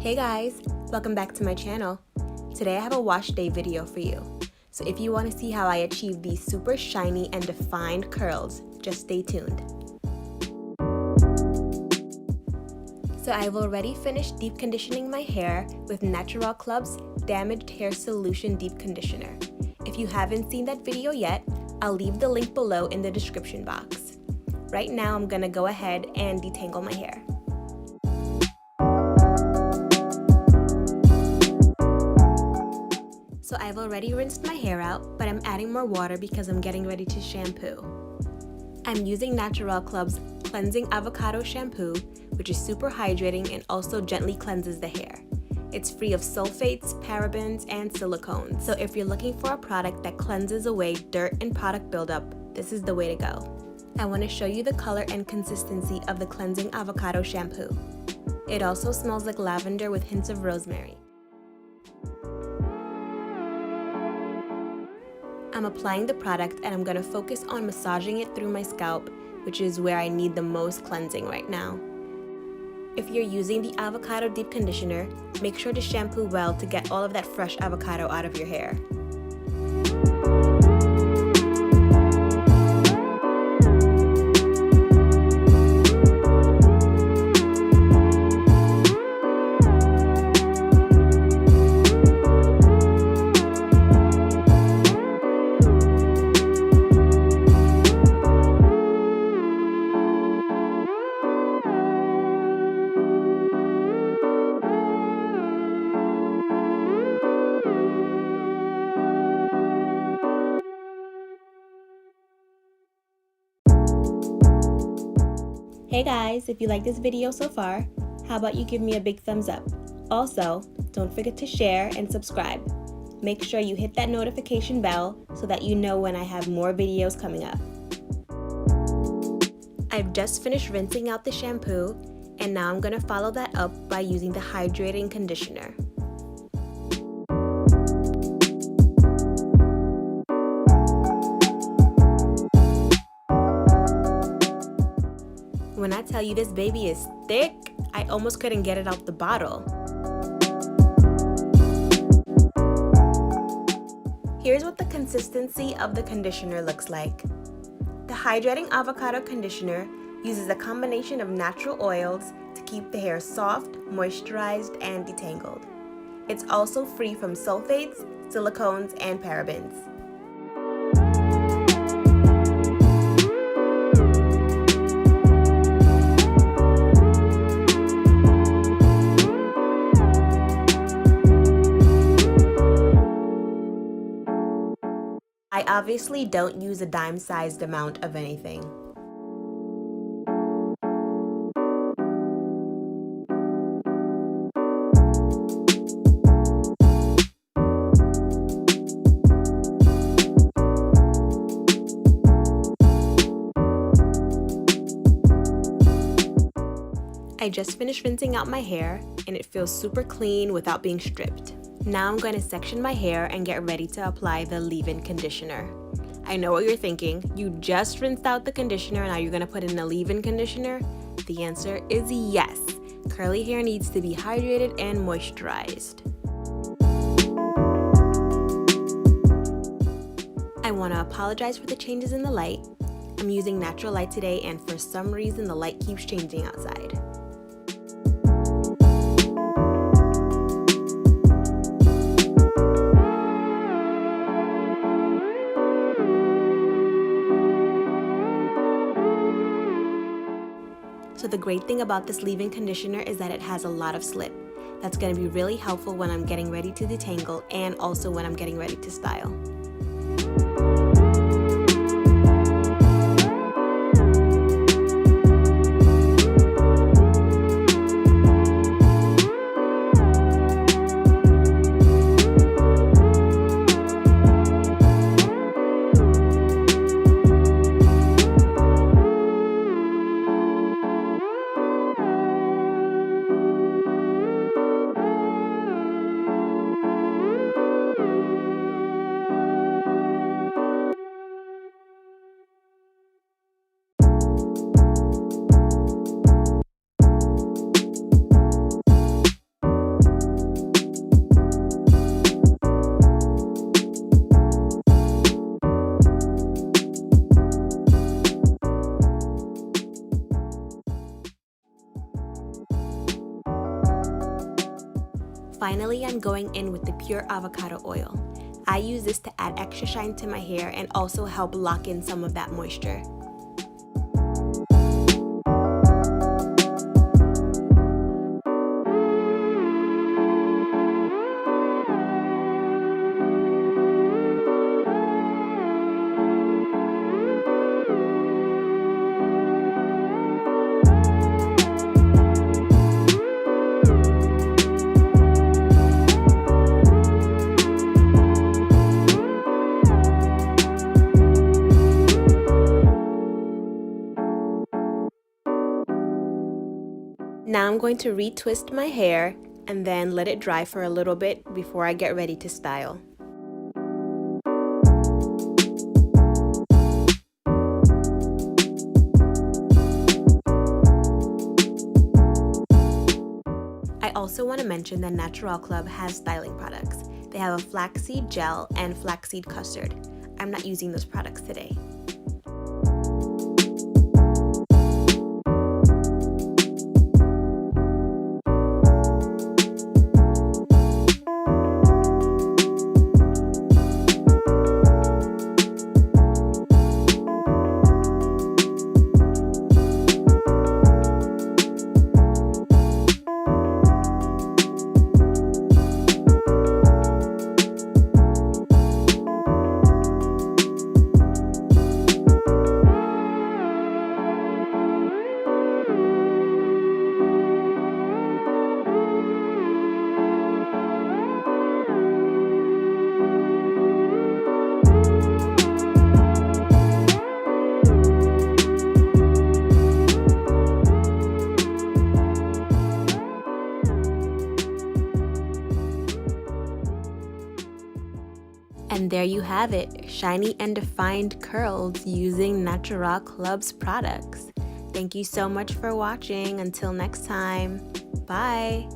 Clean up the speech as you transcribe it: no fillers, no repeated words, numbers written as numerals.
Hey guys, welcome back to my channel. Today I have a wash day video for you. So if you want to see how I achieve these super shiny and defined curls, just stay tuned. So I've already finished deep conditioning my hair with Naturall Club's Damaged Hair Solution Deep Conditioner. If you haven't seen that video yet, I'll leave the link below in the description box. Right now I'm gonna go ahead and detangle my hair. So I've already rinsed my hair out, but I'm adding more water because I'm getting ready to shampoo. I'm using Naturall Club's Cleansing Avocado Shampoo, which is super hydrating and also gently cleanses the hair. It's free of sulfates, parabens, and silicones. So if you're looking for a product that cleanses away dirt and product buildup, this is the way to go. I want to show you the color and consistency of the Cleansing Avocado Shampoo. It also smells like lavender with hints of rosemary. I'm applying the product and I'm going to focus on massaging it through my scalp, which is where I need the most cleansing right now. If you're using the avocado deep conditioner, make sure to shampoo well to get all of that fresh avocado out of your hair. Hey guys, if you like this video so far, how about you give me a big thumbs up? Also, don't forget to share and subscribe. Make sure you hit that notification bell so that you know when I have more videos coming up. I've just finished rinsing out the shampoo, and now I'm going to follow that up by using the hydrating conditioner. When I tell you this baby is thick, I almost couldn't get it out the bottle. Here's what the consistency of the conditioner looks like. The Hydrating Avocado Conditioner uses a combination of natural oils to keep the hair soft, moisturized, and detangled. It's also free from sulfates, silicones, and parabens. I obviously don't use a dime-sized amount of anything. I just finished rinsing out my hair and it feels super clean without being stripped. Now I'm going to section my hair and get ready to apply the leave-in conditioner. I know what you're thinking. You just rinsed out the conditioner and now you're going to put in a leave-in conditioner? The answer is yes. Curly hair needs to be hydrated and moisturized. I want to apologize for the changes in the light. I'm using natural light today and for some reason the light keeps changing outside. So the great thing about this leave-in conditioner is that it has a lot of slip. That's going to be really helpful when I'm getting ready to detangle and also when I'm getting ready to style. Finally, I'm going in with the pure avocado oil. I use this to add extra shine to my hair and also help lock in some of that moisture. Now I'm going to retwist my hair and then let it dry for a little bit before I get ready to style. I also want to mention that Naturall Club has styling products. They have a flaxseed gel and flaxseed custard. I'm not using those products today. And there you have it, shiny and defined curls using Naturall Club's products. Thank you so much for watching. Until next time, bye!